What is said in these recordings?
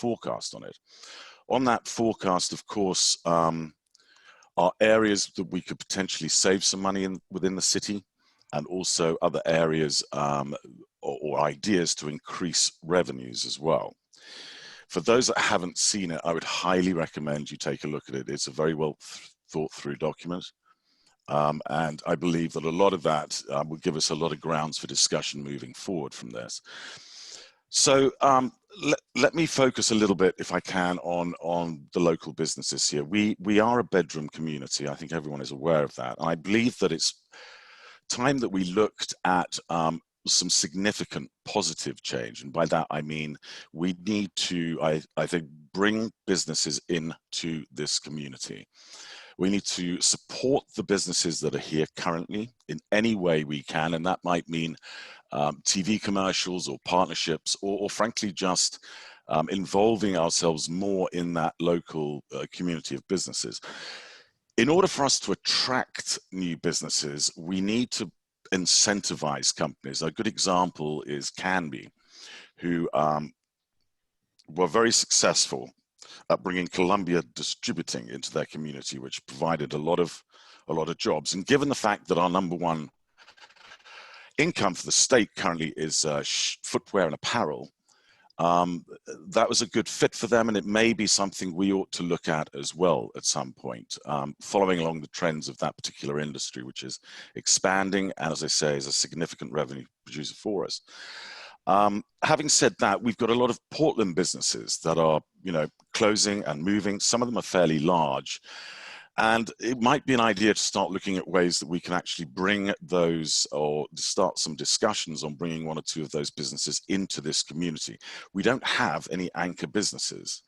forecast on it. On that forecast, of course, are areas that we could potentially save some money within the city, and also other areas or ideas to increase revenues as well. For those that haven't seen it, I would highly recommend you take a look at it. It's a very well thought through document. And I believe that a lot of that will give us a lot of grounds for discussion moving forward from this. So let me focus a little bit, if I can, on the local businesses here. We are a bedroom community. I think everyone is aware of that. And I believe that it's time that we looked at some significant positive change. And by that, I mean, we need to, I think, bring businesses into this community. We need to support the businesses that are here currently in any way we can. And that might mean TV commercials or partnerships, or frankly, just involving ourselves more in that local community of businesses. In order for us to attract new businesses, we need to incentivize companies. A good example is Canby, who were very successful at bringing Columbia Distributing into their community, which provided a lot of jobs. And given the fact that our #1 income for the state currently is footwear and apparel, that was a good fit for them, and it may be something we ought to look at as well at some point, following along the trends of that particular industry, which is expanding, and as I say, is a significant revenue producer for us. Having said that, we've got a lot of Portland businesses that are, closing and moving. Some of them are fairly large. And it might be an idea to start looking at ways that we can actually bring those, or start some discussions on bringing 1 or 2 of those businesses into this community. We don't have any anchor businesses.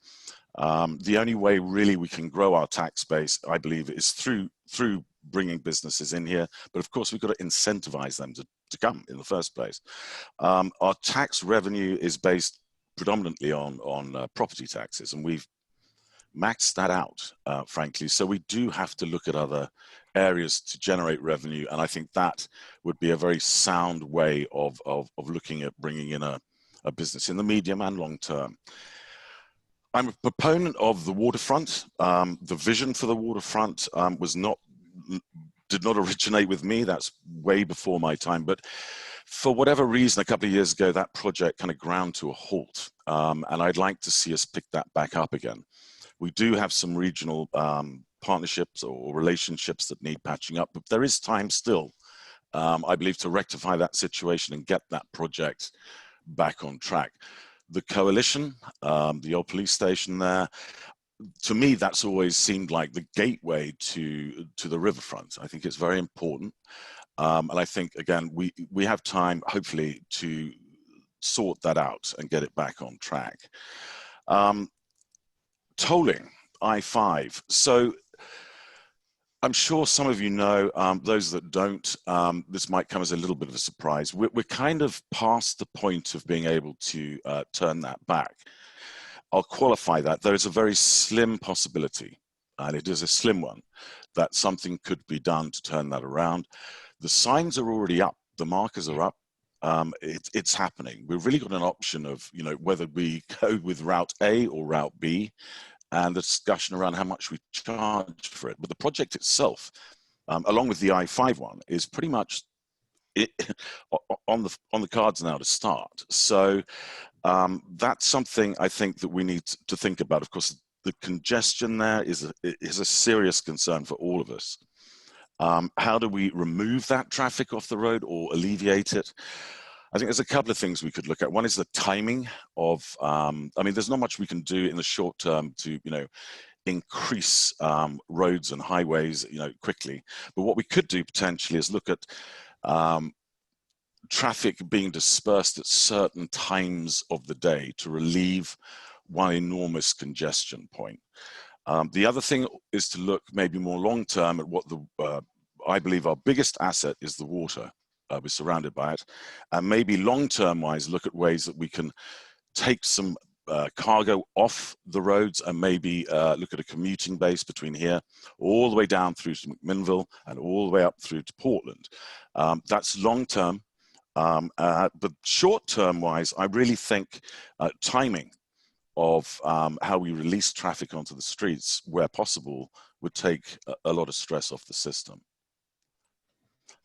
The only way really we can grow our tax base, I believe, is through bringing businesses in here. But of course, we've got to incentivize them to come in the first place. Our tax revenue is based predominantly on property taxes, and we've maxed that out, frankly. So we do have to look at other areas to generate revenue, and I think that would be a very sound way of looking at bringing in a business in the medium and long term. I'm a proponent of the waterfront. The vision for the waterfront did not originate with me. That's way before my time, but for whatever reason, a couple of years ago, that project kind of ground to a halt, and I'd like to see us pick that back up again. We do have some regional partnerships or relationships that need patching up, but there is time still, I believe, to rectify that situation and get that project back on track. The coalition, the old police station there, to me, that's always seemed like the gateway to the riverfront. I think it's very important. And I think, again, we have time, hopefully, to sort that out and get it back on track. Tolling, I-5. So I'm sure some of you know, those that don't, this might come as a little bit of a surprise. We're kind of past the point of being able to turn that back. I'll qualify that. There is a very slim possibility, and it is a slim one, that something could be done to turn that around. The signs are already up. The markers are up. It's happening. We've really got an option of, whether we go with route A or route B, and the discussion around how much we charge for it. But the project itself, along with the I-5 one, is pretty much on the cards now to start. So that's something I think that we need to think about. Of course, the congestion there is a serious concern for all of us. How do we remove that traffic off the road or alleviate it? I think there's a couple of things we could look at. One is the timing of, there's not much we can do in the short term to, increase roads and highways, quickly. But what we could do potentially is look at traffic being dispersed at certain times of the day to relieve one enormous congestion point. The other thing is to look maybe more long-term at what I believe our biggest asset is, the water. We're surrounded by it. And maybe long-term wise, look at ways that we can take some cargo off the roads and maybe look at a commuting base between here, all the way down through to McMinnville and all the way up through to Portland. That's long-term. But short-term wise, I really think timing of how we release traffic onto the streets where possible would take a lot of stress off the system.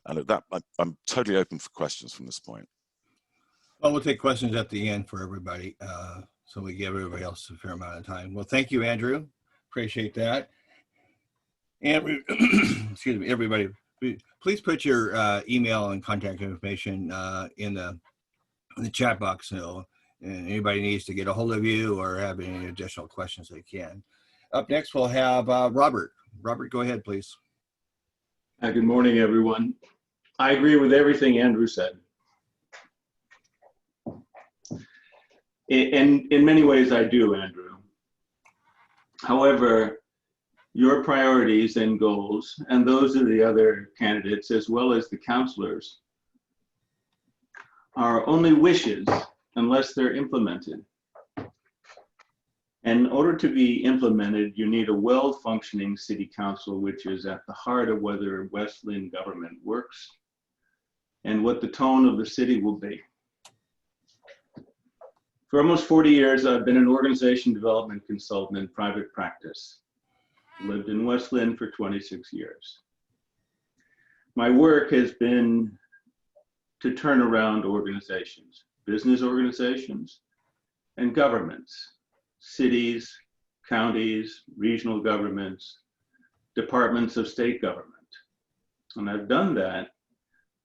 And at that, I'm totally open for questions from this point. Well, we'll take questions at the end for everybody, so we give everybody else a fair amount of time. Well, thank you, Andrew. Appreciate that. And excuse me, everybody, please put your email and contact information in the chat box, so and anybody needs to get a hold of you or have any additional questions, they can. Up next, we'll have Robert. Robert, go ahead, please. Good morning, everyone. I agree with everything Andrew said. In many ways, I do, Andrew. However, your priorities and goals, and those of the other candidates, as well as the councillors, are only wishes unless they're implemented. In order to be implemented, you need a well-functioning city council, which is at the heart of whether West Linn government works and what the tone of the city will be. For almost 40 years, I've been an organization development consultant in private practice. Lived in West Linn for 26 years. My work has been to turn around organizations, business organizations, and governments, cities, counties, regional governments, departments of state government. And I've done that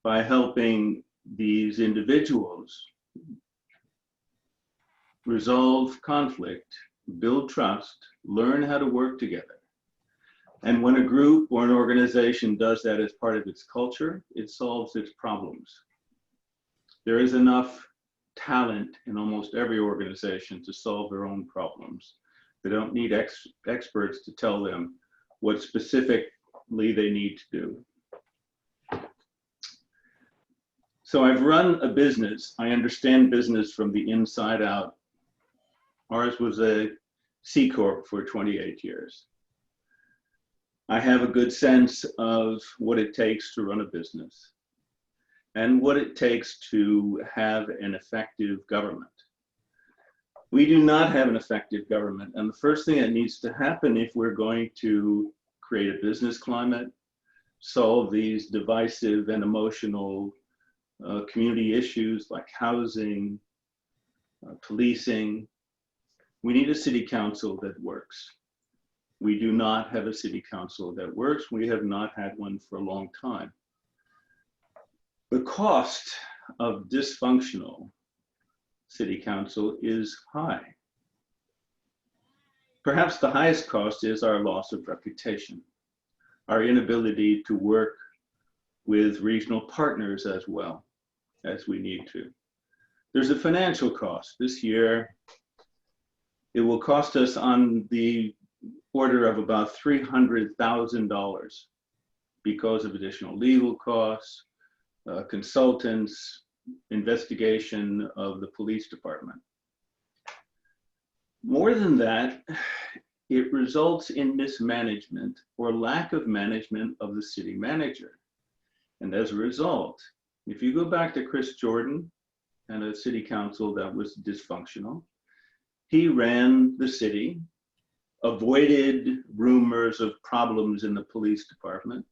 by helping these individuals resolve conflict, build trust, learn how to work together. And when a group or an organization does that as part of its culture, it solves its problems. There is enough talent in almost every organization to solve their own problems. They don't need experts to tell them what specifically they need to do. So I've run a business. I understand business from the inside out. Ours was a C Corp for 28 years. I have a good sense of what it takes to run a business and what it takes to have an effective government. We do not have an effective government, and the first thing that needs to happen if we're going to create a business climate, solve these divisive and emotional community issues like housing, policing, we need a city council that works. We do not have a city council that works. We have not had one for a long time. The cost of dysfunctional city council is high. Perhaps the highest cost is our loss of reputation, our inability to work with regional partners as well as we need to. There's a financial cost. This year, it will cost us on the order of about $300,000 because of additional legal costs, consultants, investigation of the police department. More than that, it results in mismanagement or lack of management of the city manager. And as a result, if you go back to Chris Jordan and a city council that was dysfunctional, he ran the city, avoided rumors of problems in the police department,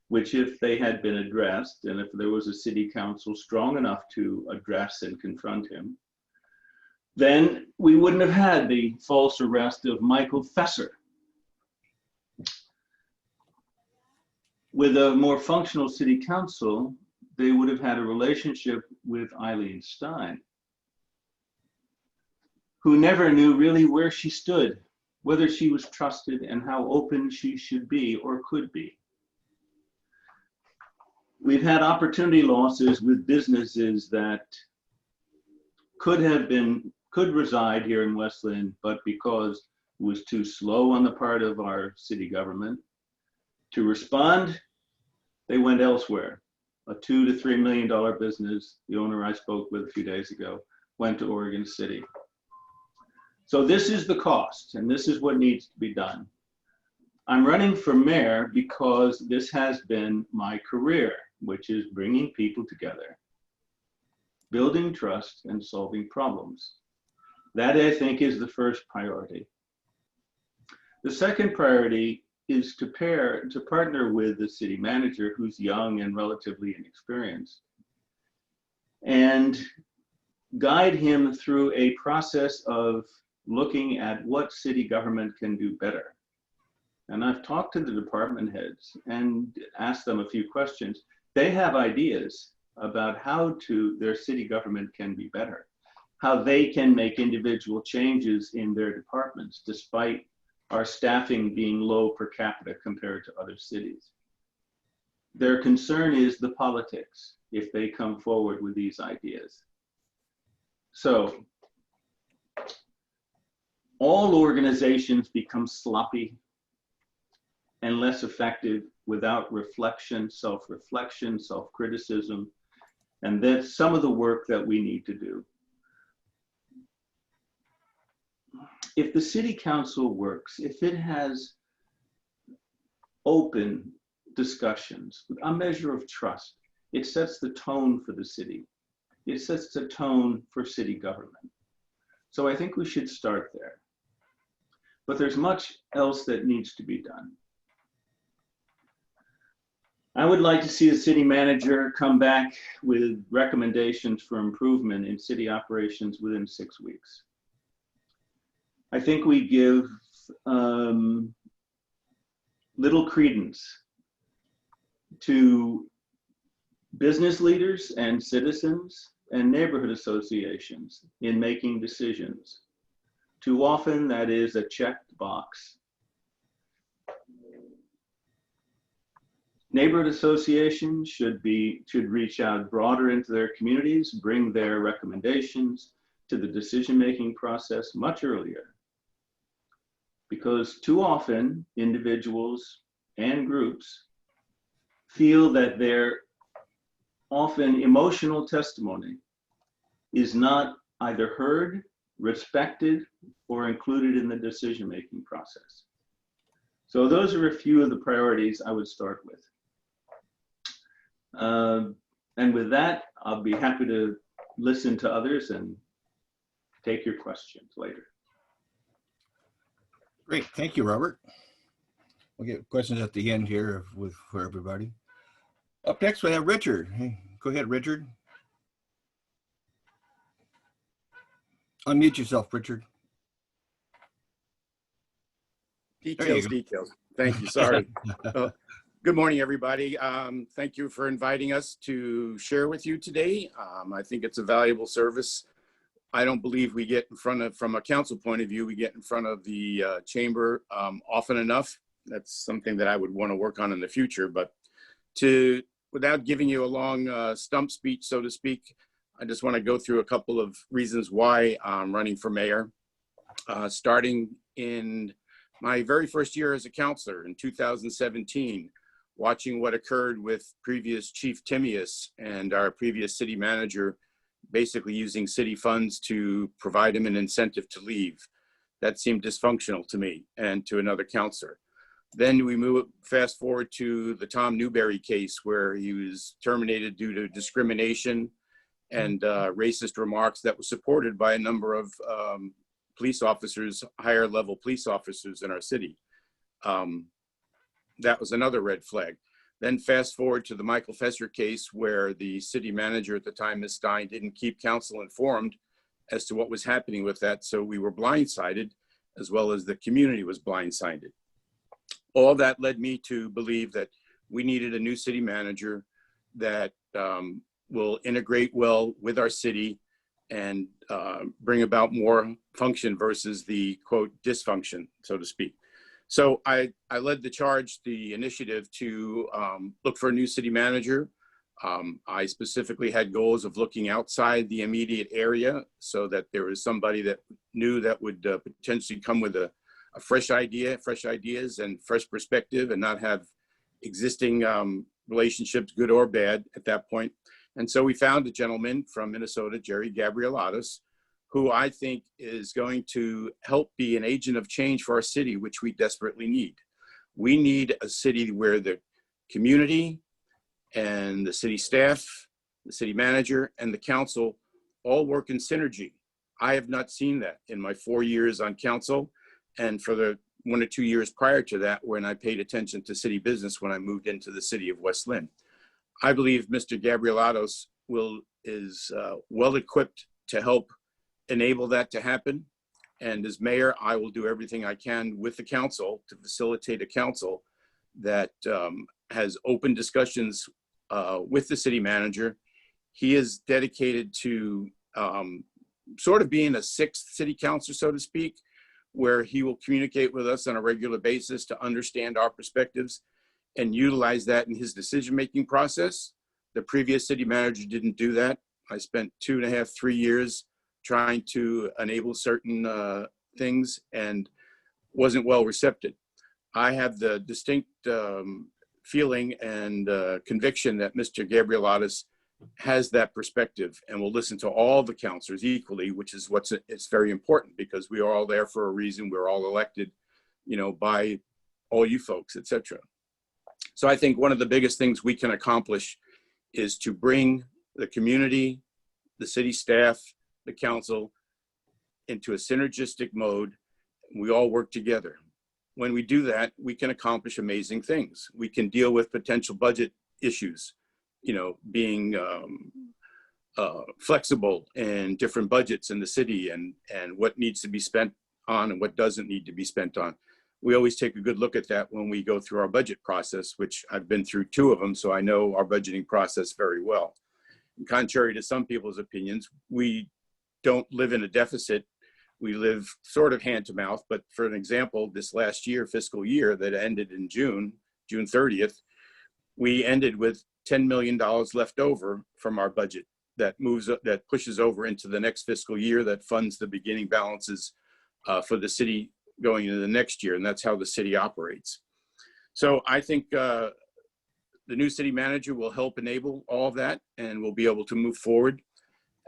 which if they had been addressed, and if there was a city council strong enough to address and confront him, then we wouldn't have had the false arrest of Michael Fesser. With a more functional city council, they would have had a relationship with Eileen Stein, who never knew really where she stood, whether she was trusted and how open she should be or could be. We've had opportunity losses with businesses that could reside here in West Linn, but because it was too slow on the part of our city government to respond, they went elsewhere. A $2 to $3 million business, the owner I spoke with a few days ago, went to Oregon City. So this is the cost, and this is what needs to be done. I'm running for mayor because this has been my career, which is bringing people together, building trust and solving problems. That, I think, is the first priority. The second priority is to partner with the city manager, who's young and relatively inexperienced, and guide him through a process of looking at what city government can do better. And I've talked to the department heads and asked them a few questions. They have ideas about how their city government can be better, how they can make individual changes in their departments, despite our staffing being low per capita compared to other cities. Their concern is the politics, if they come forward with these ideas. So all organizations become sloppy and less effective without reflection, self-reflection, self-criticism, and that's some of the work that we need to do. If the city council works, if it has open discussions with a measure of trust, it sets the tone for the city. It sets the tone for city government. So I think we should start there. But there's much else that needs to be done. I would like to see the city manager come back with recommendations for improvement in city operations within 6 weeks. I think we give little credence to business leaders and citizens and neighborhood associations in making decisions. Too often that is a checked box. Neighborhood associations should reach out broader into their communities, bring their recommendations to the decision-making process much earlier. Because too often individuals and groups feel that their often emotional testimony is not either heard, respected, or included in the decision-making process. So those are a few of the priorities I would start with. And with that, I'll be happy to listen to others and take your questions later. Great, thank you, Robert. We'll get questions at the end here for everybody. Up next, we have Richard. Hey, go ahead, Richard. Unmute yourself, Richard. Details. Thank you. Sorry. Good morning, everybody. Thank you for inviting us to share with you today. I think it's a valuable service. I don't believe we get in front of, from a council point of view, we get in front of the chamber often enough. That's something that I would want to work on in the future. But without giving you a long stump speech, so to speak, I just want to go through a couple of reasons why I'm running for mayor. Starting in my very first year as a counselor in 2017, watching what occurred with previous Chief Timius and our previous city manager, basically using city funds to provide him an incentive to leave. That seemed dysfunctional to me and to another counselor. Then we fast forward to the Tom Newberry case, where he was terminated due to discrimination and racist remarks that was supported by a number of police officers, higher level police officers in our city. That was another red flag. Then fast forward to the Michael Fesser case, where the city manager at the time, Ms. Stein, didn't keep council informed as to what was happening with that. So we were blindsided, as well as the community was blindsided. All that led me to believe that we needed a new city manager that will integrate well with our city and bring about more function versus the, quote, dysfunction, so to speak. So I led the charge, the initiative to look for a new city manager. I specifically had goals of looking outside the immediate area so that there was somebody that knew that would potentially come with a fresh idea, fresh ideas and fresh perspective, and not have existing relationships, good or bad, at that point. And so we found a gentleman from Minnesota, Jerry Gabrielatos, who I think is going to help be an agent of change for our city, which we desperately need. We need a city where the community and the city staff, the city manager, and the council all work in synergy. I have not seen that in my 4 years on council, and for the 1 or 2 years prior to that, when I paid attention to city business when I moved into the city of West Linn. I believe Mr. Gabrielatos is well equipped to help enable that to happen. And as mayor, I will do everything I can with the council to facilitate a council that has open discussions with the city manager. He is dedicated to sort of being a sixth city councilor, so to speak, where he will communicate with us on a regular basis to understand our perspectives and utilize that in his decision-making process. The previous city manager didn't do that. I spent 2.5, 3 years trying to enable certain things and wasn't well received. I have the distinct feeling and conviction that Mr. Gabrielatos has that perspective and will listen to all the councilors equally, which is it's very important, because we are all there for a reason. We're all elected, by all you folks, etc. So I think one of the biggest things we can accomplish is to bring the community, the city staff, the council into a synergistic mode. We all work together. When we do that, we can accomplish amazing things. We can deal with potential budget issues, being flexible in different budgets in the city and what needs to be spent on and what doesn't need to be spent on. We always take a good look at that when we go through our budget process, which I've been through 2 of them, so I know our budgeting process very well. And contrary to some people's opinions, we don't live in a deficit. We live sort of hand to mouth, but for an example, this last year, fiscal year that ended in June 30th, we ended with $10 million left over from our budget that pushes over into the next fiscal year, that funds the beginning balances for the city going into the next year. And that's how the city operates. So I think the new city manager will help enable all of that, and we'll be able to move forward.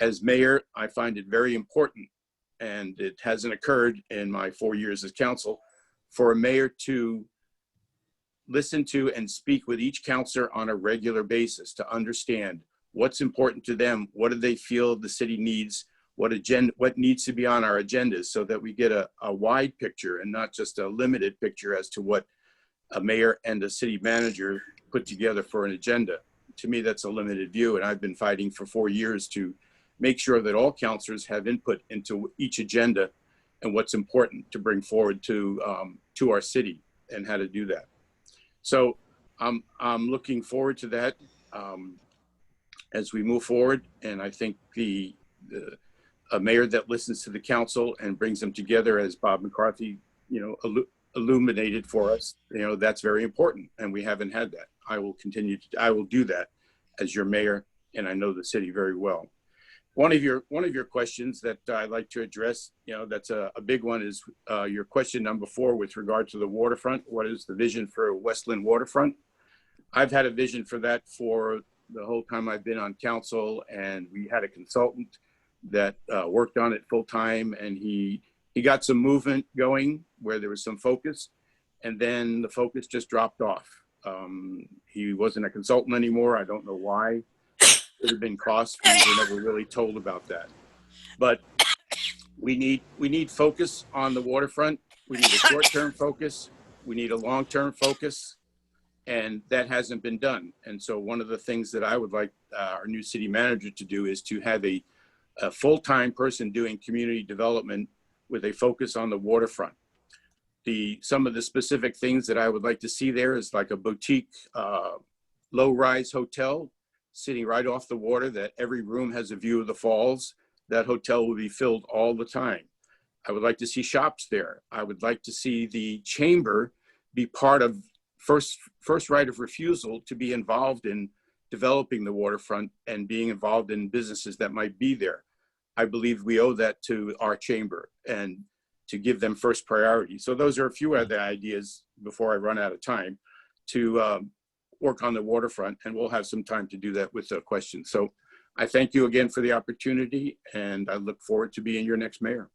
As mayor, I find it very important, and it hasn't occurred in my 4 years as council, for a mayor to listen to and speak with each councilor on a regular basis to understand what's important to them, what do they feel the city needs, what needs to be on our agendas, so that we get a wide picture and not just a limited picture as to what a mayor and a city manager put together for an agenda. To me, that's a limited view, and I've been fighting for 4 years to make sure that all councilors have input into each agenda and what's important to bring forward to our city and how to do that. So I'm looking forward to that as we move forward. And I think a mayor that listens to the council and brings them together, as Bob McCarthy, illuminated for us, that's very important. And we haven't had that. I will do that as your mayor, and I know the city very well. One of your questions that I'd like to address, that's a big one, is your question number 4 with regard to the waterfront. What is the vision for West Linn waterfront? I've had a vision for that for the whole time I've been on council, and we had a consultant that worked on it full time, and he got some movement going where there was some focus, and then the focus just dropped off. He wasn't a consultant anymore. I don't know why. Could have been costs. We were never really told about that. But we need focus on the waterfront. We need a short-term focus. We need a long-term focus, and that hasn't been done. And so one of the things that I would like our new city manager to do is to have a full-time person doing community development with a focus on the waterfront. Some of the specific things that I would like to see there is like a boutique low-rise hotel sitting right off the water, that every room has a view of the falls. That hotel will be filled all the time. I would like to see shops there. I would like to see the chamber be part of first right of refusal to be involved in developing the waterfront and being involved in businesses that might be there. I believe we owe that to our chamber and to give them first priority. So those are a few other ideas before I run out of time to work on the waterfront, and we'll have some time to do that with the questions. So I thank you again for the opportunity, and I look forward to being your next mayor.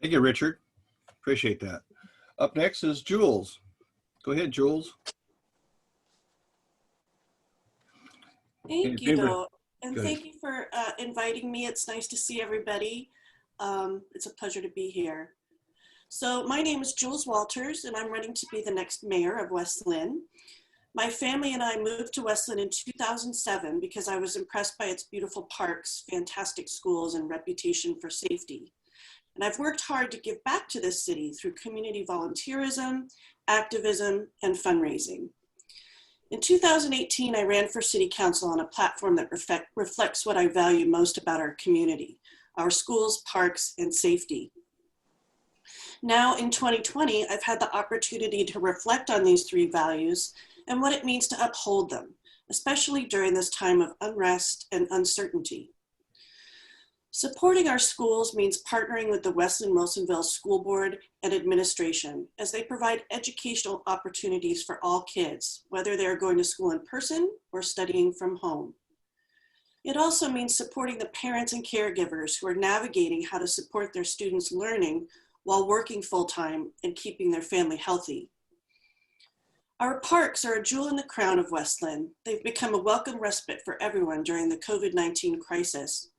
Thank you, Richard. Appreciate that. Up next is Jules. Go ahead, Jules. Thank you. And Good. thank you for inviting me. It's nice to see everybody. It's a pleasure to be here. So my name is Jules Walters, and I'm running to be the next mayor of West Linn. My family and I moved to West Linn in 2007 because I was impressed by its beautiful parks, fantastic schools, and reputation for safety. And I've worked hard to give back to this city through community volunteerism, activism, and fundraising. In 2018, I ran for city council on a platform that reflects what I value most about our community, our schools, parks, and safety. Now in 2020, I've had the opportunity to reflect on these three values and what it means to uphold them, especially during this time of unrest and uncertainty. Supporting our schools means partnering with the West Linn-Wilsonville School Board and administration as they provide educational opportunities for all kids, whether they're going to school in person or studying from home. It also means supporting the parents and caregivers who are navigating how to support their students' learning while working full-time and keeping their family healthy. Our parks are a jewel in the crown of West Linn. They've become a welcome respite for everyone during the COVID-19 crisis.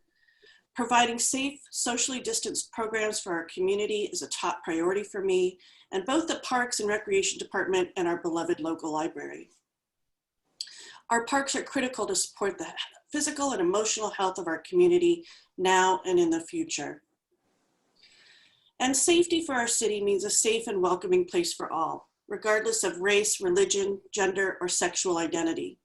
Providing safe, socially distanced programs for our community is a top priority for me, and both the Parks and Recreation Department and our beloved local library. Our parks are critical to support the physical and emotional health of our community now and in the future. And safety for our city means a safe and welcoming place for all, regardless of race, religion, gender, or sexual identity.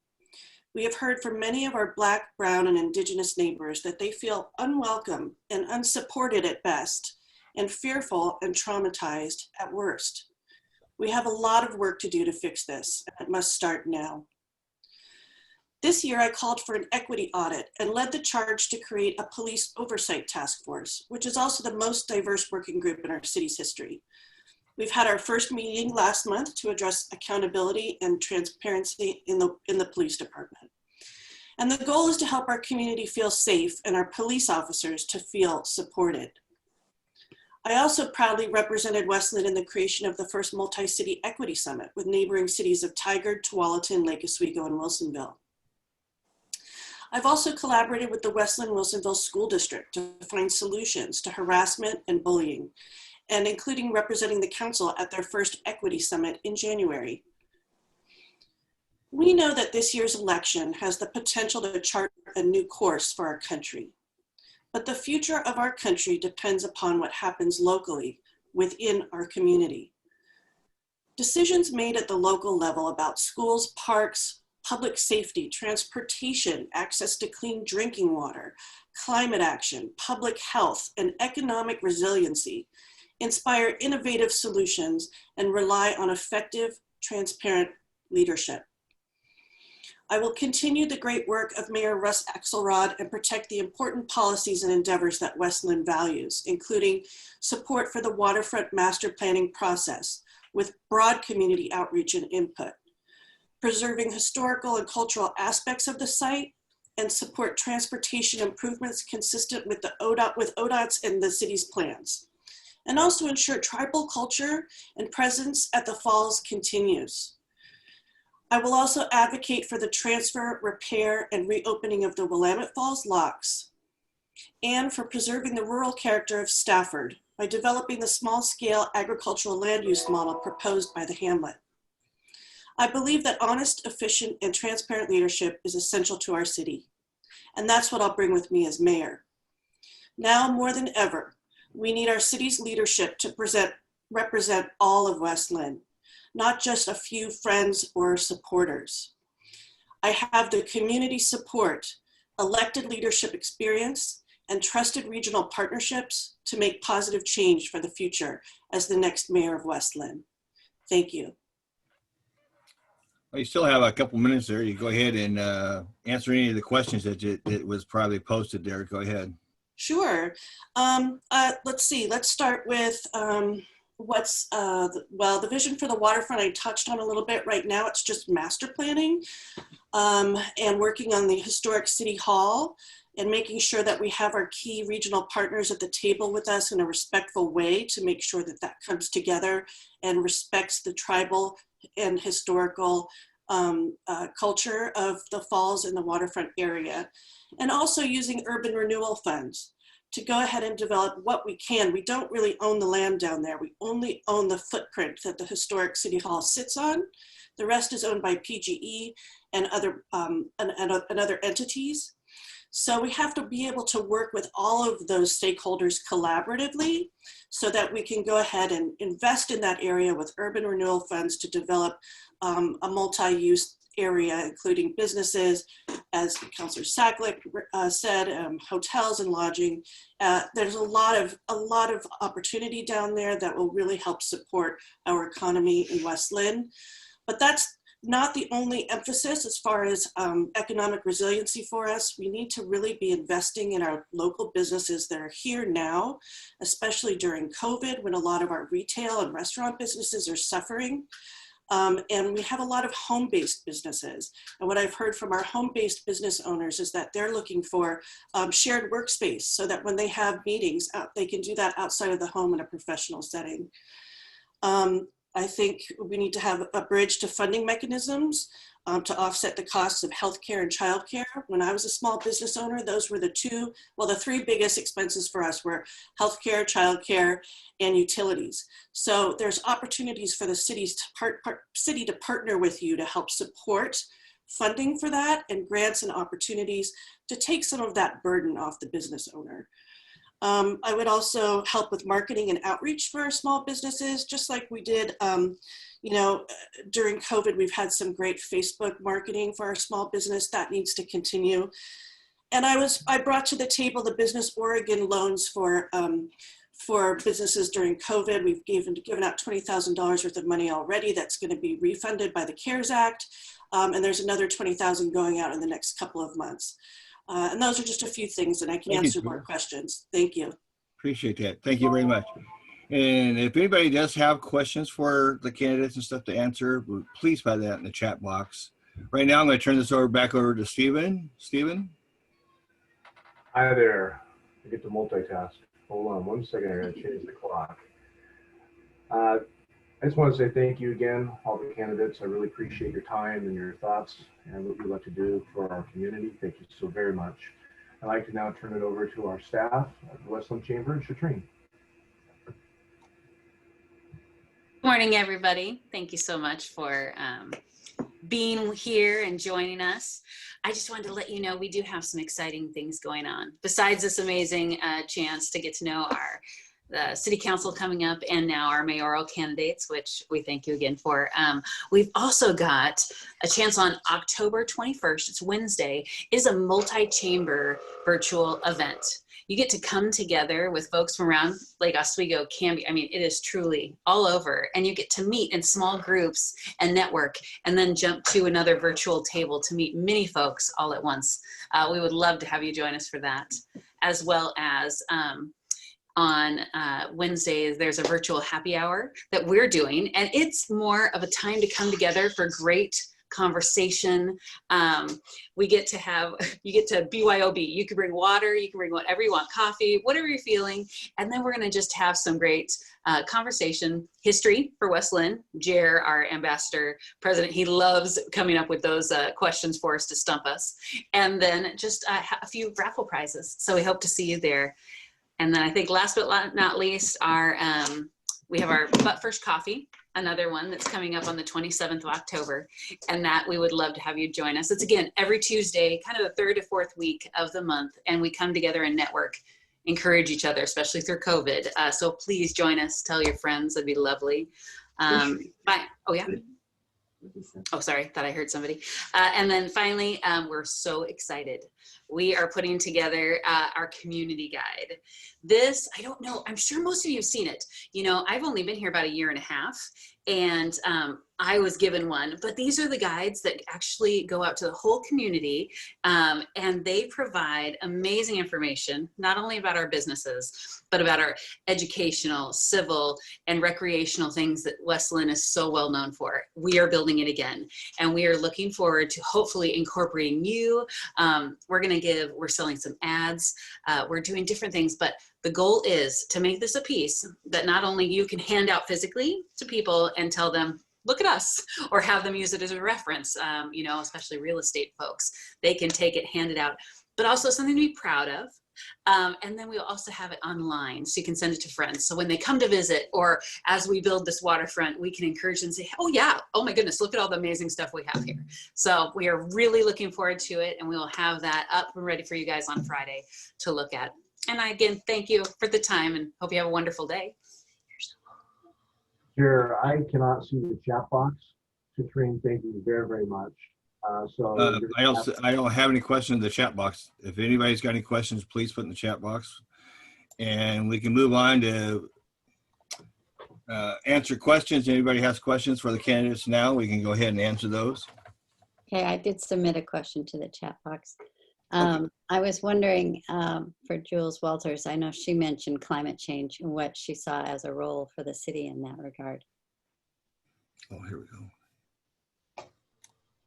We have heard from many of our Black, Brown, and Indigenous neighbors that they feel unwelcome and unsupported at best, and fearful and traumatized at worst. We have a lot of work to do to fix this, and it must start now. This year, I called for an equity audit and led the charge to create a police oversight task force, which is also the most diverse working group in our city's history. We've had our first meeting last month to address accountability and transparency in the police department. And the goal is to help our community feel safe and our police officers to feel supported. I also proudly represented West Linn in the creation of the first multi-city equity summit with neighboring cities of Tigard, Tualatin, Lake Oswego, and Wilsonville. I've also collaborated with the West Linn-Wilsonville School District to find solutions to harassment and bullying, and including representing the council at their first equity summit in January. We know that this year's election has the potential to chart a new course for our country, but the future of our country depends upon what happens locally within our community. Decisions made at the local level about schools, parks, public safety, transportation, access to clean drinking water, climate action, public health, and economic resiliency inspire innovative solutions and rely on effective, transparent leadership. I will continue the great work of Mayor Russ Axelrod and protect the important policies and endeavors that West Linn values, including support for the waterfront master planning process with broad community outreach and input, preserving historical and cultural aspects of the site, and support transportation improvements consistent with ODOT's and the city's plans. And also ensure tribal culture and presence at the falls continues. I will also advocate for the transfer, repair, and reopening of the Willamette Falls locks, and for preserving the rural character of Stafford by developing the small-scale agricultural land use model proposed by the hamlet. I believe that honest, efficient, and transparent leadership is essential to our city, and that's what I'll bring with me as mayor. Now more than ever, we need our city's leadership to represent all of West Linn, not just a few friends or supporters. I have the community support, elected leadership experience, and trusted regional partnerships to make positive change for the future as the next mayor of West Linn. Thank you. Well, you still have a couple minutes there. You go ahead and answer any of the questions that was probably posted there. Go ahead. Sure. Let's see. Let's start with the vision for the waterfront I touched on a little bit. Right now it's just master planning and working on the historic city hall and making sure that we have our key regional partners at the table with us in a respectful way to make sure that that comes together and respects the tribal and historical culture of the falls and the waterfront area, and also using urban renewal funds to go ahead and develop what we can. We don't really own the land down there. We only own the footprint that the historic City Hall sits on. The rest is owned by PGE and other entities. So we have to be able to work with all of those stakeholders collaboratively so that we can go ahead and invest in that area with urban renewal funds to develop a multi-use area, including businesses, as Councillor Sacklick said, hotels and lodging. There's a lot of opportunity down there that will really help support our economy in West Linn. But that's not the only emphasis as far as economic resiliency for us. We need to really be investing in our local businesses that are here now, especially during COVID, when a lot of our retail and restaurant businesses are suffering. And we have a lot of home-based businesses. And what I've heard from our home-based business owners is that they're looking for shared workspace so that when they have meetings, they can do that outside of the home in a professional setting. I think we need to have a bridge to funding mechanisms to offset the costs of healthcare and childcare. When I was a small business owner, those were the three biggest expenses for us were healthcare, childcare, and utilities. So there's opportunities for the city to partner with you to help support funding for that, and grants and opportunities to take some of that burden off the business owner. I would also help with marketing and outreach for our small businesses, just like we did, during COVID. We've had some great Facebook marketing for our small business that needs to continue. And I brought to the table the Business Oregon loans for businesses during COVID. We've given out $20,000 worth of money already. That's going to be refunded by the CARES Act. And there's another $20,000 going out in the next couple of months. And those are just a few things, and I can answer more questions. Thank you. Appreciate that. Thank you very much. And if anybody does have questions for the candidates and stuff to answer, please put that in the chat box. Right now, I'm going to turn this back over to Stephen. Stephen? Hi there. I get to multitask. Hold on 1 second. I'm going to change the clock. I just want to say thank you again, all the candidates. I really appreciate your time and your thoughts and what you'd like to do for our community. Thank you so very much. I'd like to now turn it over to our staff at the West Linn Chamber, Shatrine. Good morning, everybody. Thank you so much for being here and joining us. I just wanted to let you know we do have some exciting things going on. Besides this amazing chance to get to know the city council coming up and now our mayoral candidates, which we thank you again for. We've also got a chance on October 21st, it's Wednesday, is a multi-chamber virtual event. You get to come together with folks from around Lake Oswego, Canby. I mean, it is truly all over, and you get to meet in small groups and network, and then jump to another virtual table to meet many folks all at once. We would love to have you join us for that, as well as on Wednesday, there's a virtual happy hour that we're doing, and it's more of a time to come together for great conversation. You get to BYOB. You can bring water, you can bring whatever you want, coffee, whatever you're feeling, and then we're gonna just have some great conversation, history for West Linn. Jer, our ambassador president, he loves coming up with those questions for us to stump us, and then just a few raffle prizes. So we hope to see you there. And then I think last but not least, we have our But First Coffee, another one that's coming up on the 27th of October. And that we would love to have you join us. It's again, every Tuesday, kind of the third to fourth week of the month. And we come together and network, encourage each other, especially through COVID. So please join us, tell your friends, it'd be lovely. Oh yeah. Oh, sorry, thought I heard somebody. And then finally, we're so excited. We are putting together our community guide. This, I don't know, I'm sure most of you have seen it. You know, I've only been here about 1.5 years, and I was given one, but these are the guides that actually go out to the whole community, and they provide amazing information, not only about our businesses, but about our educational, civil, and recreational things that West Linn is so well known for. We are building it again, and we are looking forward to hopefully incorporating you. We're selling some ads, we're doing different things, but the goal is to make this a piece that not only you can hand out physically to people and tell them, look at us, or have them use it as a reference, especially real estate folks. They can take it, hand it out, but also something to be proud of. And then we'll also have it online, so you can send it to friends. So when they come to visit, or as we build this waterfront, we can encourage them and say, oh yeah, oh my goodness, look at all the amazing stuff we have here. So we are really looking forward to it, and we will have that up and ready for you guys on Friday to look at. And again, thank you for the time, and hope you have a wonderful day. Sure, I cannot see the chat box. Katrine, thank you very, very much. I don't have any questions in the chat box. If anybody's got any questions, please put in the chat box. And we can move on to answer questions. Anybody has questions for the candidates now, we can go ahead and answer those. Okay, I did submit a question to the chat box. Okay. I was wondering for Jules Walters, I know she mentioned climate change and what she saw as a role for the city in that regard. Oh, here we go.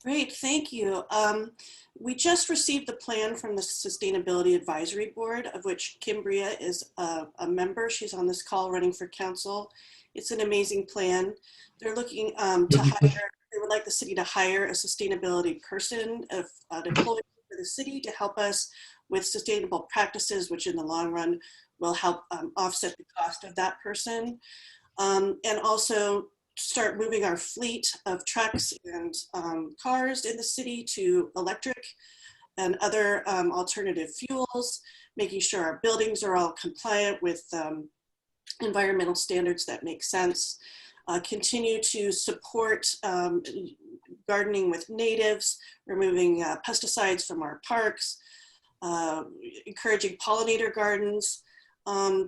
Great, thank you. We just received the plan from the Sustainability Advisory Board, of which Kimbria is a member. She's on this call running for council. It's an amazing plan. They're looking to hire, they would like the city to hire a sustainability person, an employee for the city to help us with sustainable practices, which in the long run will help offset the cost of that person. And also start moving our fleet of trucks and cars in the city to electric and other alternative fuels, making sure our buildings are all compliant with environmental standards that make sense. Continue to support gardening with natives, removing pesticides from our parks, encouraging pollinator gardens.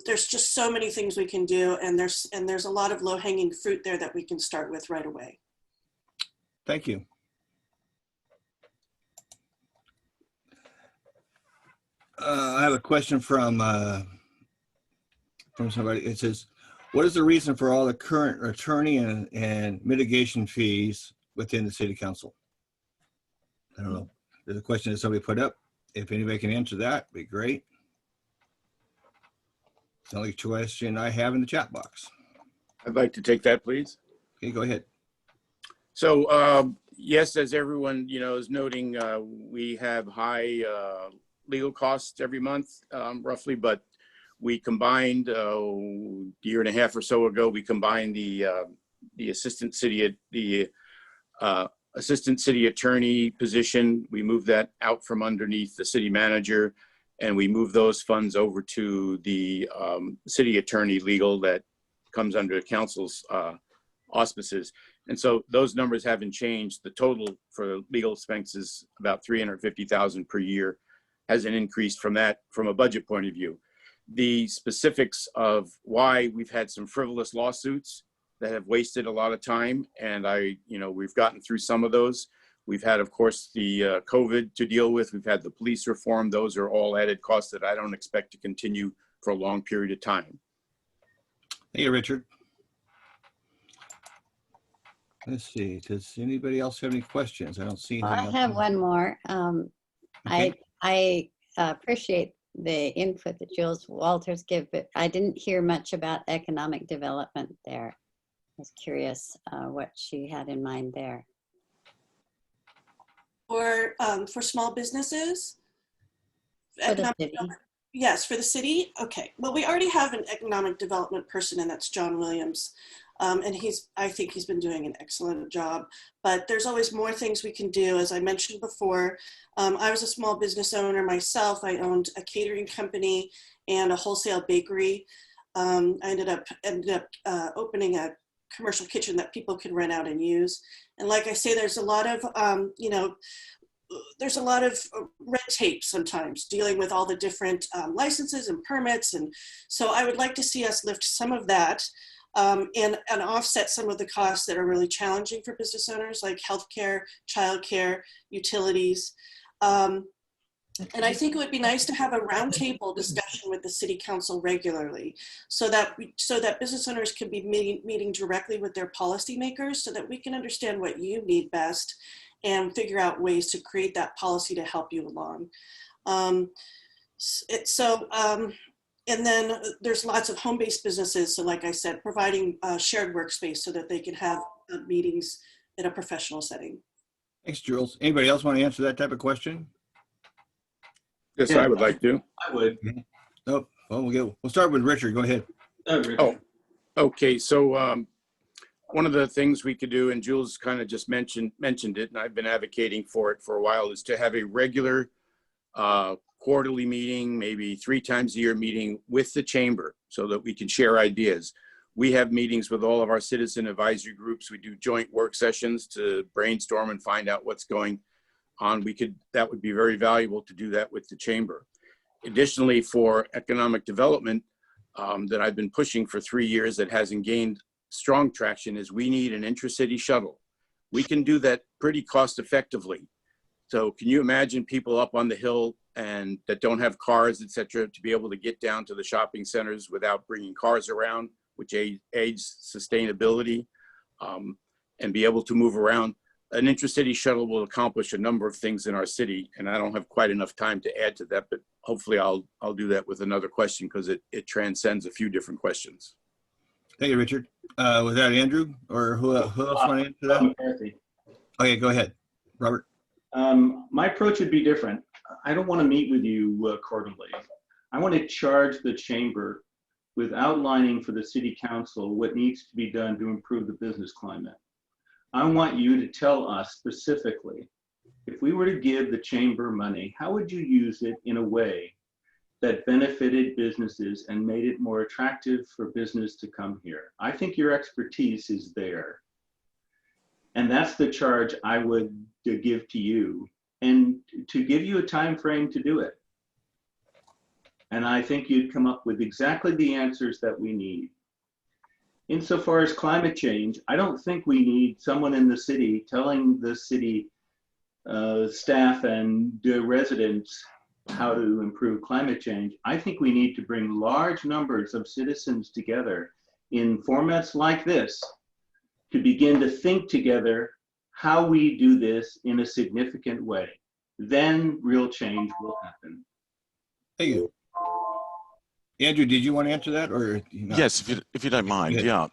There's just so many things we can do, and there's a lot of low-hanging fruit there that we can start with right away. Thank you. I have a question from somebody. It says, what is the reason for all the current attorney and mitigation fees within the city council? I don't know. There's a question that somebody put up. If anybody can answer that, it'd be great. It's the only question I have in the chat box. I'd like to take that, please. Okay, go ahead. So yes, as everyone is noting, we have high legal costs every month, roughly. But we combined a year and a half or so ago. We combined the assistant city attorney position. We moved that out from underneath the city manager, and we moved those funds over to the city attorney legal that comes under the council's auspices. And so those numbers haven't changed. The total for legal expenses, about $350,000 per year, hasn't increased from that from a budget point of view. The specifics of why we've had some frivolous lawsuits that have wasted a lot of time, and we've gotten through some of those. We've had, of course, the COVID to deal with. We've had the police reform. Those are all added costs that I don't expect to continue for a long period of time. Hey, Richard. Let's see. Does anybody else have any questions? I don't see anything else. I have one more. Okay. I appreciate the input that Jules Walters give, but I didn't hear much about economic development there. I was curious what she had in mind there. For small businesses? For the city. Yes, for the city. Okay. Well, we already have an economic development person, and that's John Williams. And I think he's been doing an excellent job, but there's always more things we can do. As I mentioned before, I was a small business owner myself. I owned a catering company and a wholesale bakery. I ended up opening a commercial kitchen that people could rent out and use. And like I say, there's a lot of, there's a lot of red tape sometimes dealing with all the different licenses and permits. And so I would like to see us lift some of that and offset some of the costs that are really challenging for business owners, like healthcare, childcare, utilities. And I think it would be nice to have a roundtable discussion with the city council regularly, so that business owners can be meeting directly with their policymakers, so that we can understand what you need best and figure out ways to create that policy to help you along. And then there's lots of home-based businesses. So like I said, providing shared workspace so that they can have meetings in a professional setting. Thanks, Jules. Anybody else want to answer that type of question? Yes, Yeah. I would like to. I would. Nope. Well, we'll start with Richard. Go ahead. Richard. Oh, okay. So one of the things we could do, and Jules kind of just mentioned it, and I've been advocating for it for a while, is to have a regular quarterly meeting, maybe 3 times a year meeting with the chamber so that we can share ideas. We have meetings with all of our citizen advisory groups. We do joint work sessions to brainstorm and find out what's going on. That would be very valuable to do that with the chamber. Additionally, for economic development that I've been pushing for 3 years that hasn't gained strong traction is we need an intracity shuttle. We can do that pretty cost effectively. So can you imagine people up on the hill and that don't have cars, et cetera, to be able to get down to the shopping centers without bringing cars around, which aids sustainability, and be able to move around? An intracity shuttle will accomplish a number of things in our city, and I don't have quite enough time to add to that, but hopefully I'll do that with another question because it transcends a few different questions. Thank you, Richard. Was that Andrew or who else want to answer that? McCarthy. Okay, go ahead, Robert. My approach would be different. I don't want to meet with you quarterly. I want to charge the chamber with outlining for the city council what needs to be done to improve the business climate. I want you to tell us specifically, if we were to give the chamber money, how would you use it in a way that benefited businesses and made it more attractive for business to come here? I think your expertise is there. And that's the charge I would give to you, and to give you a time frame to do it. And I think you'd come up with exactly the answers that we need. Insofar as climate change, I don't think we need someone in the city telling the city staff and residents how to improve climate change. I think we need to bring large numbers of citizens together in formats like this to begin to think together how we do this in a significant way. Then real change will happen. Thank you. Andrew, did you want to answer that, or not? Yes, if you don't mind. Yeah.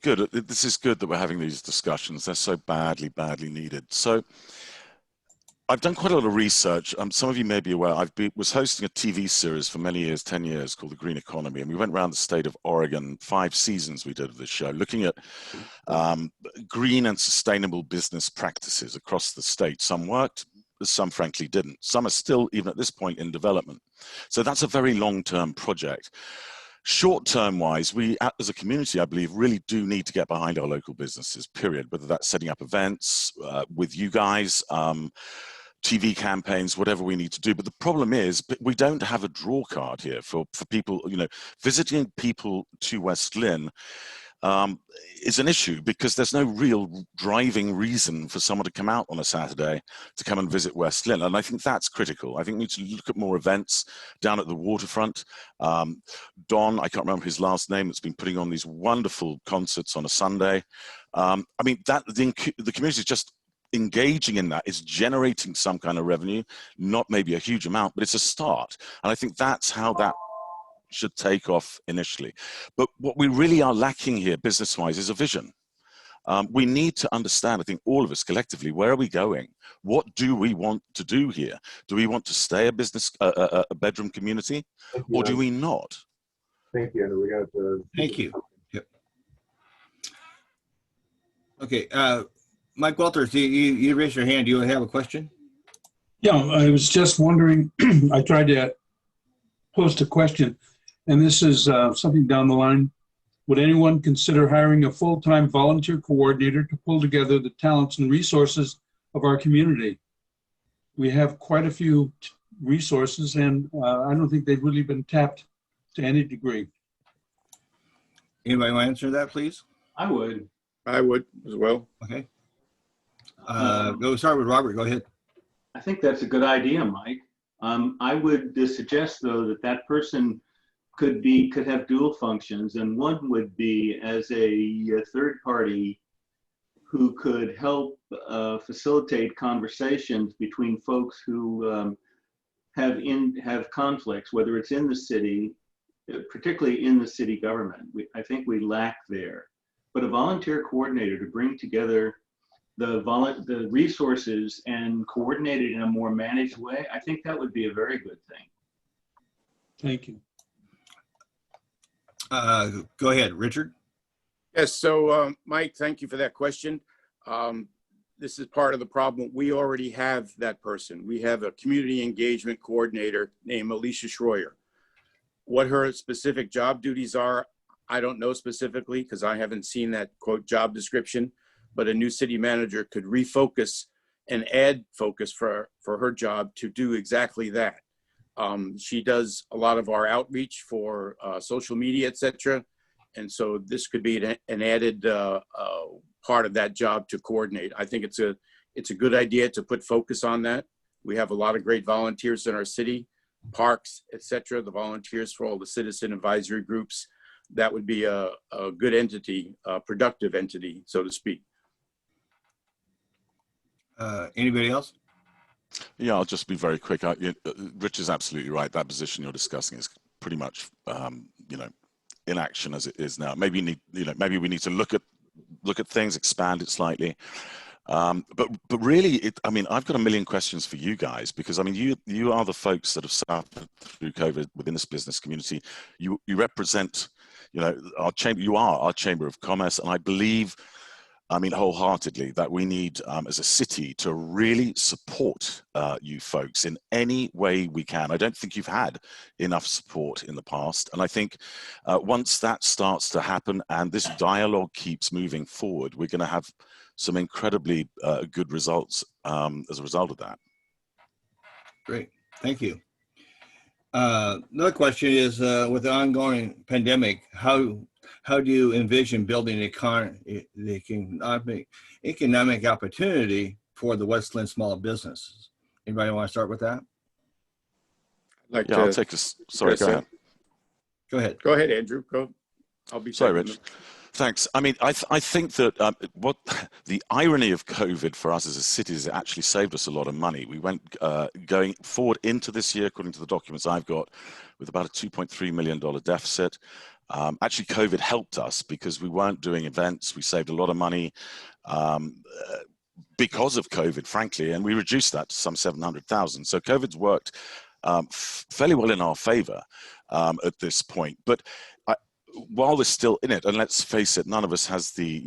Good. Good. This is good that we're having these discussions. They're so badly needed. So I've done quite a lot of research. Some of you may be aware, was hosting a TV series for many years, 10 years, called The Green Economy. And we went around the state of Oregon, 5 seasons we did of this show, looking at green and sustainable business practices across the state. Some worked, some frankly didn't. Some are still, even at this point, in development. So that's a very long-term project. Short-term wise, we as a community, I believe, really do need to get behind our local businesses, period, whether that's setting up events with you guys, TV campaigns, whatever we need to do. But the problem is we don't have a draw card here for people, visiting people to West Linn is an issue because there's no real driving reason for someone to come out on a Saturday to come and visit West Linn. And I think that's critical. I think we need to look at more events down at the waterfront. Don, I can't remember his last name, that's been putting on these wonderful concerts on a Sunday. I mean, the community is just engaging in that. It's generating some kind of revenue, not maybe a huge amount, but it's a start. And I think that's how that should take off initially. But what we really are lacking here business-wise is a vision. We need to understand, I think all of us collectively, where are we going? What do we want to do here? Do we want to stay a bedroom community, or do we not? Thank you, Andrew. We got to. Thank you. Yep. Okay, Mike Walters, you raised your hand. Do you have a question? Yeah, I was just wondering, I tried to post a question, and this is something down the line. Would anyone consider hiring a full-time volunteer coordinator to pull together the talents and resources of our community? We have quite a few resources, and I don't think they've really been tapped to any degree. Anybody want to answer that, please? I would. I would as well. Okay. Go start with Robert. Go ahead. I think that's a good idea, Mike. I would suggest, though, that person could have dual functions, and one would be as a third party who could help facilitate conversations between folks who have conflicts, whether it's in the city particularly in the city government. I think we lack there. But a volunteer coordinator to bring together the resources and coordinate it in a more managed way, I think that would be a very good thing. Thank you. Go ahead, Richard. Yes, so Mike, thank you for that question. This is part of the problem. We already have that person. We have a community engagement coordinator named Alicia Schroyer. What her specific job duties are, I don't know specifically because I haven't seen that quote job description, but a new city manager could refocus and add focus for her job to do exactly that. She does a lot of our outreach for social media, etc. And so this could be an added part of that job to coordinate. I think it's a good idea to put focus on that. We have a lot of great volunteers in our city, parks, etc. The volunteers for all the citizen advisory groups. That would be a good entity, a productive entity, so to speak. Anybody else? Yeah, I'll just be very quick. Rich is absolutely right. That position you're discussing is pretty much, in action as it is now. Maybe maybe we need to look at things, expand it slightly. But really, I've got a million questions for you guys because you are the folks that have suffered through COVID within this business community. You represent, our chamber. You are our Chamber of Commerce, and I believe, wholeheartedly that we need, as a city, to really support you folks in any way we can. I don't think you've had enough support in the past. And I think once that starts to happen and this dialogue keeps moving forward, we're going to have some incredibly good results as a result of that. Great, thank you. Another question is, with the ongoing pandemic, how do you envision building the economic opportunity for the West Linn small businesses? Anybody want to start with that? I'll take this. Sorry, go ahead. Go ahead. Go ahead, Andrew. Go. I'll be sorry, Rich. Thanks. I think that what the irony of COVID for us as a city is it actually saved us a lot of money. We went going forward into this year, according to the documents I've got, with about a $2.3 million deficit. Actually, COVID helped us because we weren't doing events. We saved a lot of money because of COVID, frankly, and we reduced that to some 700,000. So COVID's worked fairly well in our favor at this point. But while we're still in it, and let's face it, none of us has the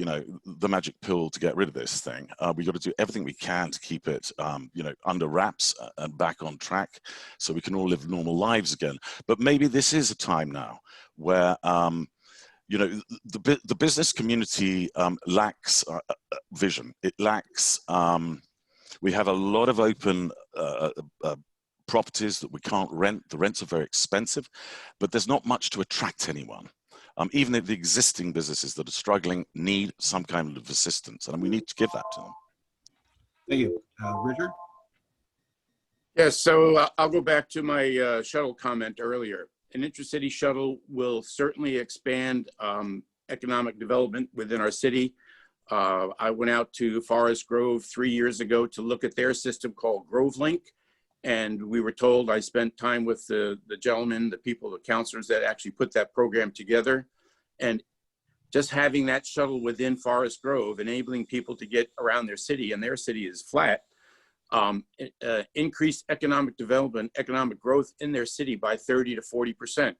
magic pill to get rid of this thing. We've got to do everything we can to keep it under wraps and back on track so we can all live normal lives again. But maybe this is a time now where the business community lacks vision. It lacks, we have a lot of open properties that we can't rent. The rents are very expensive, but there's not much to attract anyone. Even if the existing businesses that are struggling need some kind of assistance, and we need to give that to them. Thank you. Richard? Yes, so I'll go back to my shuttle comment earlier. An intercity shuttle will certainly expand economic development within our city. I went out to Forest Grove 3 years ago to look at their system called Grove Link. And we were told, I spent time with the gentlemen, the people, the counselors that actually put that program together. And just having that shuttle within Forest Grove, enabling people to get around their city, and their city is flat, increased economic development, economic growth in their city by 30 to 40%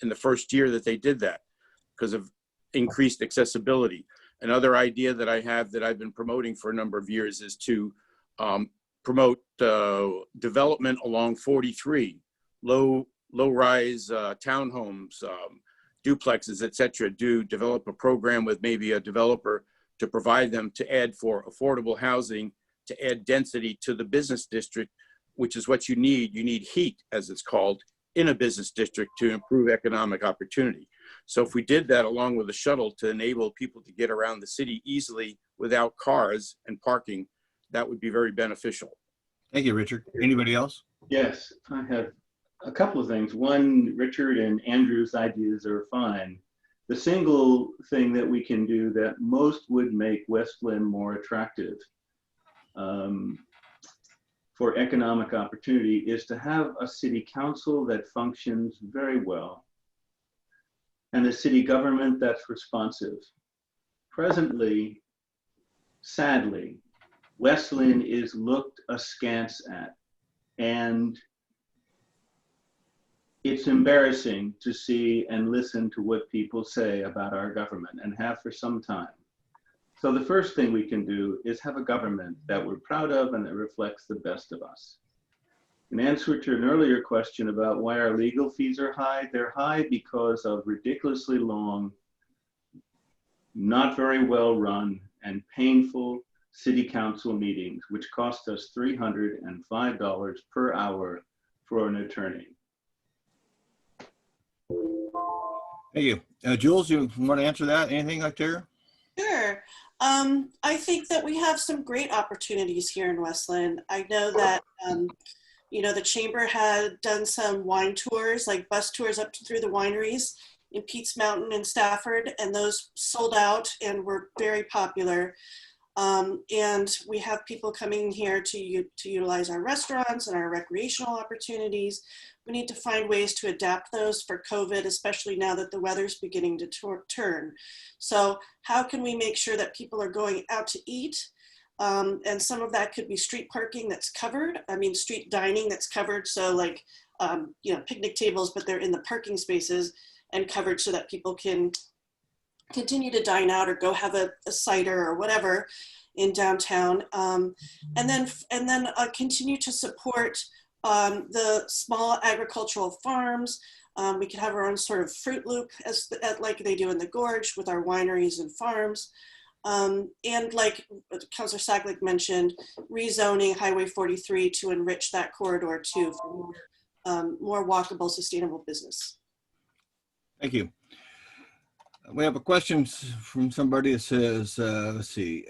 in the first year that they did that because of increased accessibility. Another idea that I have that I've been promoting for a number of years is to promote development along 43, low-rise townhomes, duplexes, etc. Do develop a program with maybe a developer to provide them to add for affordable housing, to add density to the business district, which is what you need. You need heat, as it's called, in a business district to improve economic opportunity. So if we did that along with a shuttle to enable people to get around the city easily without cars and parking, that would be very beneficial. Thank you, Richard. Anybody else? Yes, I have a couple of things. One, Richard and Andrew's ideas are fine. The single thing that we can do that most would make West Linn more attractive for economic opportunity is to have a city council that functions very well and a city government that's responsive. Presently, sadly, West Linn is looked askance at, and it's embarrassing to see and listen to what people say about our government, and have for some time. So the first thing we can do is have a government that we're proud of and that reflects the best of us. In answer to an earlier question about why our legal fees are high, they're high because of ridiculously long, not very well run, and painful city council meetings, which cost us $305 per hour for an attorney. Thank you. Jules, you want to answer that? Anything like there? Sure. I think that we have some great opportunities here in West Linn. I know that, you know, the chamber had done some wine tours, like bus tours up through the wineries in Pete's Mountain and Stafford, and those sold out and were very popular. And we have people coming here to utilize our restaurants and our recreational opportunities. We need to find ways to adapt those for COVID, especially now that the weather's beginning to turn. So how can we make sure that people are going out to eat? And some of that could be street parking that's covered. I mean, street dining that's covered. So like, you know, picnic tables, but they're in the parking spaces and covered so that people can continue to dine out or go have a cider or whatever in downtown. And then continue to support the small agricultural farms. We could have our own sort of fruit loop like they do in the Gorge with our wineries and farms. And like Councilor Sacklick mentioned, rezoning Highway 43 to enrich that corridor too for more walkable, sustainable business. Thank you. We have a question from somebody that says, let's see,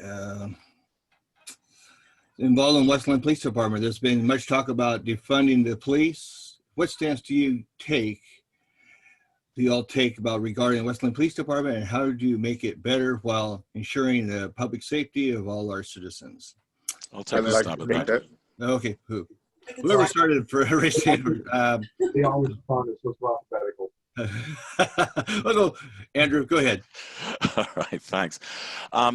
involved in West Linn Police Department, there's been much talk about defunding the police. What stance do you all take about regarding West Linn Police Department, and how do you make it better while ensuring the public safety of all our citizens? I'll take a stab at that. Okay, whoever started for raising They always respond, so it's alphabetical. Let's go, Andrew, go ahead. All right, thanks.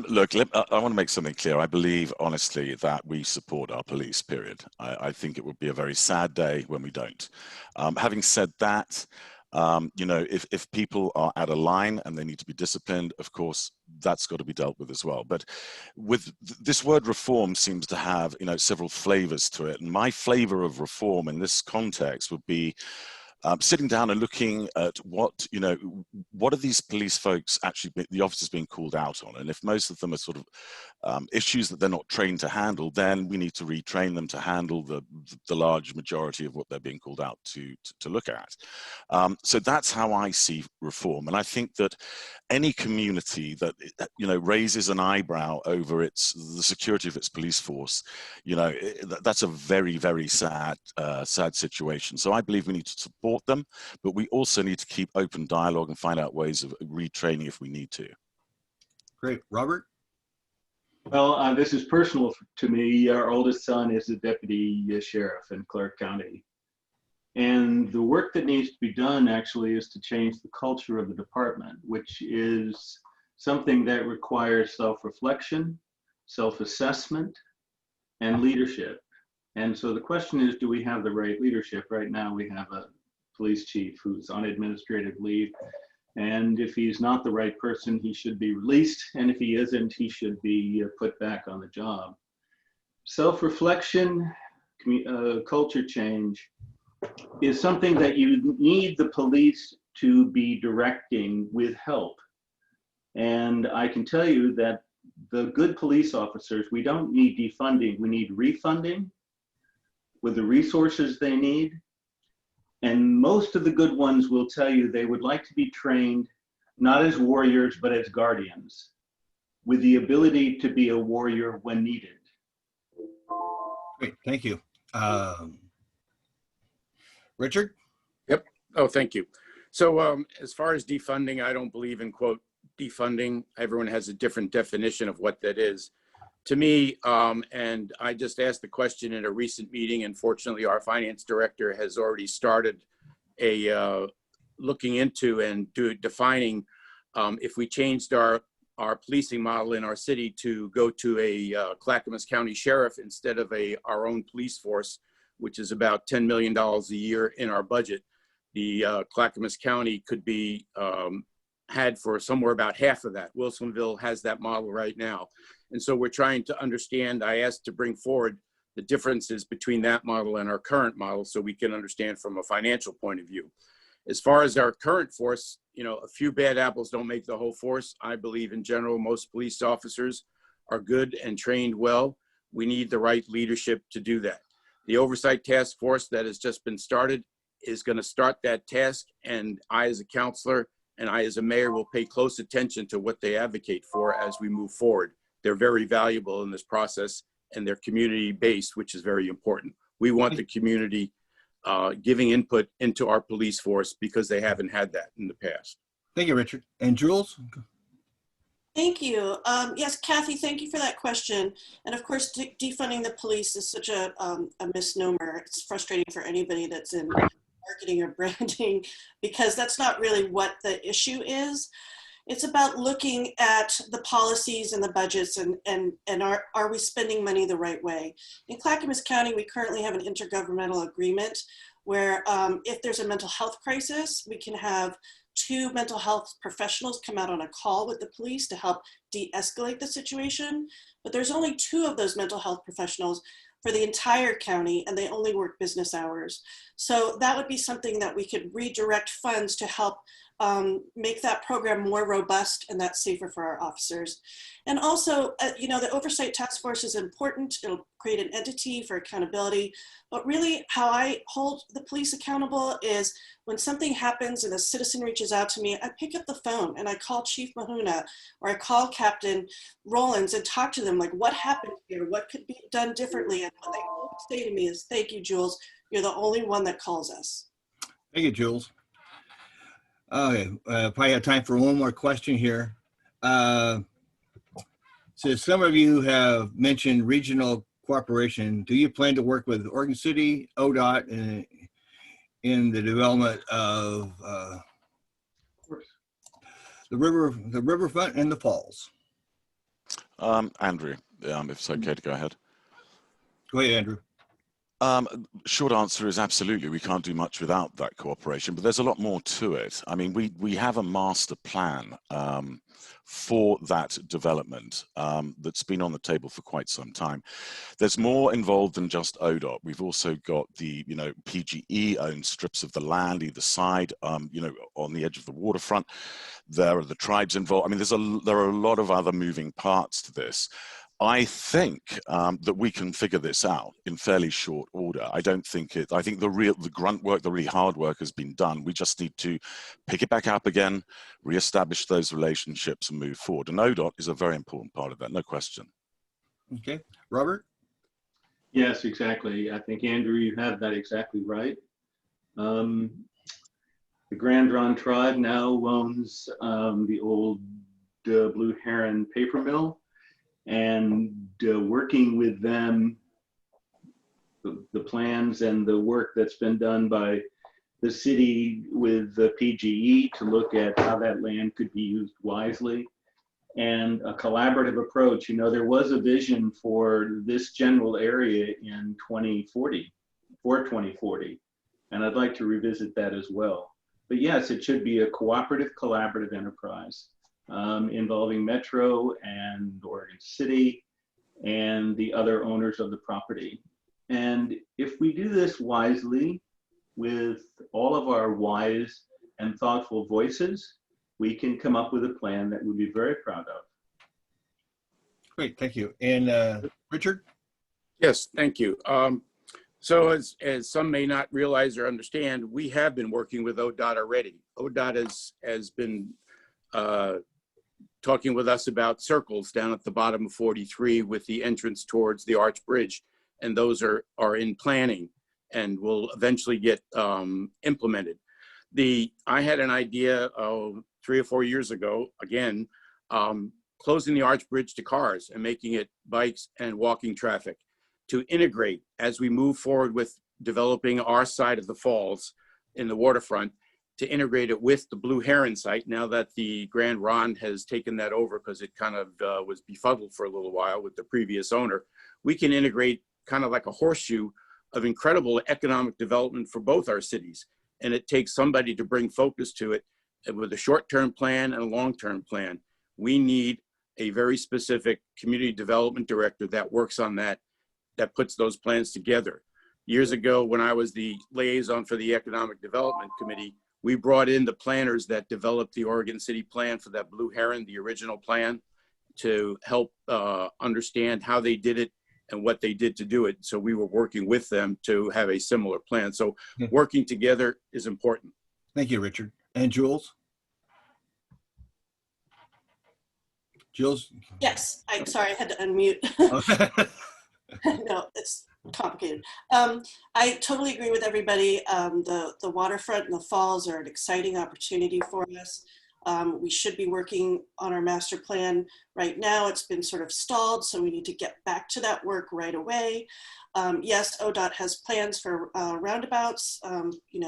Look, I want to make something clear. I believe, honestly, that we support our police, period. I think it would be a very sad day when we don't. Having said that, you know, if people are at a line and they need to be disciplined, of course, that's got to be dealt with as well. But with this word reform seems to have, you know, several flavors to it. And my flavor of reform in this context would be sitting down and looking at what are these police folks actually, the officers being called out on, and if most of them are sort of issues that they're not trained to handle, then we need to retrain them to handle the large majority of what they're being called out to look at. So that's how I see reform, and I think that any community that raises an eyebrow over the security of its police force, that's a very, very sad situation. So I believe we need to support them, but we also need to keep open dialogue and find out ways of retraining if we need to. Great. Robert? Well, this is personal to me. Our oldest son is a deputy sheriff in Clark County. And the work that needs to be done actually is to change the culture of the department, which is something that requires self-reflection, self-assessment, and leadership. And so the question is, do we have the right leadership? Right now we have a police chief who's on administrative leave. And if he's not the right person, he should be released. And if he isn't, he should be put back on the job. Self-reflection, culture change is something that you need the police to be directing with help. And I can tell you that the good police officers, we don't need defunding, we need refunding with the resources they need. And most of the good ones will tell you they would like to be trained not as warriors, but as guardians, with the ability to be a warrior when needed. Great, thank you. Richard? Yep. Oh, thank you. So as far as defunding, I don't believe in, quote, defunding. Everyone has a different definition of what that is. To me, and I just asked the question in a recent meeting, and fortunately our finance director has already started a looking into and defining if we changed our policing model in our city to go to a Clackamas County Sheriff instead of our own police force, which is about $10 million a year in our budget. The Clackamas County could be had for somewhere about half of that. Wilsonville has that model right now. And so we're trying to understand, I asked to bring forward the differences between that model and our current model so we can understand from a financial point of view. As far as our current force, you know, a few bad apples don't make the whole force. I believe in general, most police officers are good and trained well. We need the right leadership to do that. The oversight task force that has just been started is going to start that task, and I as a counselor and I as a mayor will pay close attention to what they advocate for as we move forward. They're very valuable in this process, and they're community-based, which is very important. We want the community giving input into our police force because they haven't had that in the past. Thank you, Richard. And Jules? Thank you. Yes, Kathy, thank you for that question. And of course, defunding the police is such a misnomer. It's frustrating for anybody that's in marketing or branding because that's not really what the issue is. It's about looking at the policies and the budgets and are we spending money the right way? In Clackamas County, we currently have an intergovernmental agreement where if there's a mental health crisis, we can have 2 mental health professionals come out on a call with the police to help de-escalate the situation. But there's only 2 of those mental health professionals for the entire county, and they only work business hours. So that would be something that we could redirect funds to help make that program more robust and that's safer for our officers. And also, you know, the oversight task force is important. It'll create an entity for accountability. But really how I hold the police accountable is when something happens and a citizen reaches out to me, I pick up the phone and I call Chief Mahuna or I call Captain Rollins and talk to them like, what happened here? What could be done differently? And what they always say to me is, thank you, Jules. You're the only one that calls us. Thank you, Jules. Okay, probably have time for one more question here. So some of you have mentioned regional cooperation. Do you plan to work with Oregon City, ODOT, in the development of the riverfront and the falls? Andrew, if it's okay to go ahead. Go ahead, Andrew. Short answer is absolutely. We can't do much without that cooperation, but there's a lot more to it. I mean, we have a master plan for that development that's been on the table for quite some time. There's more involved than just ODOT. We've also got the, you know, PGE owned strips of the land either side, you know, on the edge of the waterfront. There are the tribes involved. I mean, there are a lot of other moving parts to this. I think that we can figure this out in fairly short order. I think the grunt work, the really hard work has been done. We just need to pick it back up again, reestablish those relationships and move forward. And ODOT is a very important part of that, no question. Okay, Robert? Yes, exactly. I think, Andrew, you have that exactly right. The Grand Ronde tribe now owns the old Blue Heron paper mill. And working with them, the plans and the work that's been done by the city with the PGE to look at how that land could be used wisely and a collaborative approach. You know, there was a vision for this general area in 2040, and I'd like to revisit that as well. But yes, it should be a cooperative, collaborative enterprise. Involving Metro and Oregon City and the other owners of the property. And if we do this wisely with all of our wise and thoughtful voices, we can come up with a plan that we'll be very proud of. Great, thank you. And Richard? Yes, thank you. So as some may not realize or understand, we have been working with ODOT already. ODOT has been talking with us about circles down at the bottom of 43 with the entrance towards the Arch Bridge. And those are in planning and will eventually get implemented. I had an idea 3 or 4 years ago, again, closing the Arch Bridge to cars and making it bikes and walking traffic to integrate as we move forward with developing our side of the falls in the waterfront to integrate it with the Blue Heron site now that the Grand Ronde has taken that over, because it kind of was befuddled for a little while with the previous owner. We can integrate kind of like a horseshoe of incredible economic development for both our cities. And it takes somebody to bring focus to it with a short-term plan and a long-term plan. We need a very specific community development director that works on that, that puts those plans together. Years ago, when I was the liaison for the Economic Development Committee, we brought in the planners that developed the Oregon City plan for that Blue Heron, the original plan, to help understand how they did it and what they did to do it. So we were working with them to have a similar plan. So working together is important. Thank you, Richard. And Jules? Jules? Yes, sorry, I had to unmute. Oh. No, it's complicated. I totally agree with everybody. The waterfront and the falls are an exciting opportunity for us. We should be working on our master plan right now. It's been sort of stalled, so we need to get back to that work right away. Yes, ODOT has plans for roundabouts,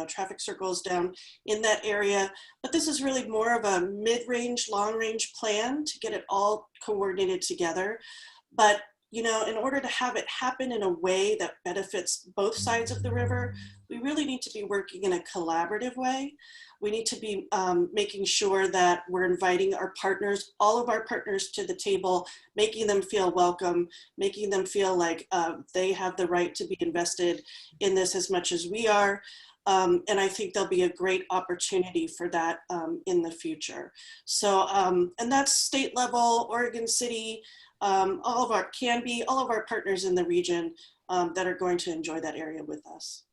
traffic circles down in that area, but this is really more of a mid-range, long-range plan to get it all coordinated together. But in order to have it happen in a way that benefits both sides of the river, we really need to be working in a collaborative way. We need to be making sure that we're inviting our partners, all of our partners, to the table, making them feel welcome, making them feel like they have the right to be invested in this as much as we are. And I think there'll be a great opportunity for that in the future. So, and that's state level, Oregon City, all of our partners in the region that are going to enjoy that area with us.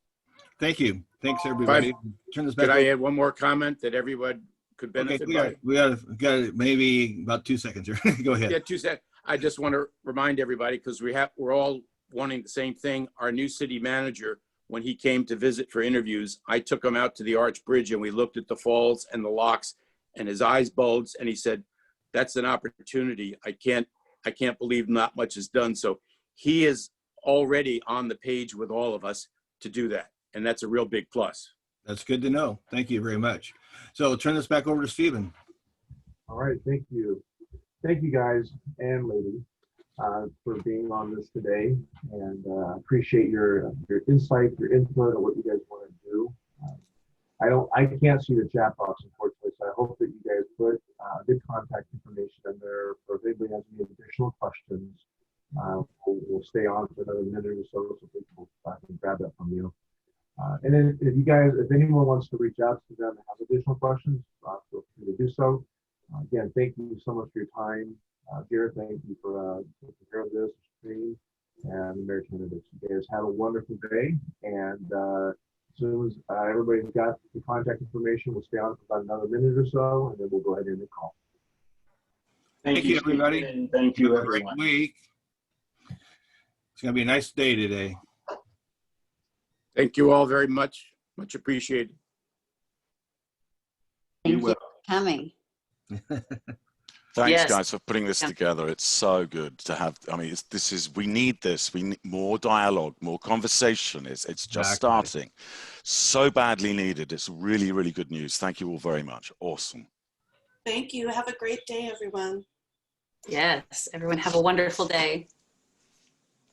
Thank you. Thanks, everybody. Turn this back. Could I add one more comment that everyone could benefit by? We got maybe about 2 seconds here. Go ahead. Yeah, 2 seconds. I just want to remind everybody, because we're all wanting the same thing. Our new city manager, when he came to visit for interviews, I took him out to the Arch Bridge and we looked at the falls and the locks, and his eyes bulged and he said, "That's an opportunity. I can't believe not much is done." So he is already on the page with all of us to do that. And that's a real big plus. That's good to know. Thank you very much. So turn this back over to Stephen. All right, thank you. Thank you guys and ladies for being on this today, and appreciate your insight, your input on what you guys want to do. I can't see the chat box, unfortunately, so I hope that you guys put good contact information in there for if anybody has any additional questions. We'll stay on for another minute or so people can grab that from you. And then if anyone wants to reach out to them and have additional questions, feel free to do so. Again, thank you so much for your time. Garrett, thank you for taking care of this screen, and the Mayor candidates. You guys have a wonderful day, and as soon as everybody's got the contact information, we'll stay on for about another minute or so, and then we'll go ahead and end the call. Thank you, everybody. And thank you, Have a great everyone. week. It's going to be a nice day today. Thank you all very much. Much appreciated. Thank you for coming. Thanks, Yes. guys, for putting this Yeah. together. It's so good to have. I mean, we need this. We need more dialogue, more conversation. It's just Exactly. starting. So badly needed. It's really, really good news. Thank you all very much. Awesome. Thank you. Have a great day, everyone. Yes, everyone have a wonderful day.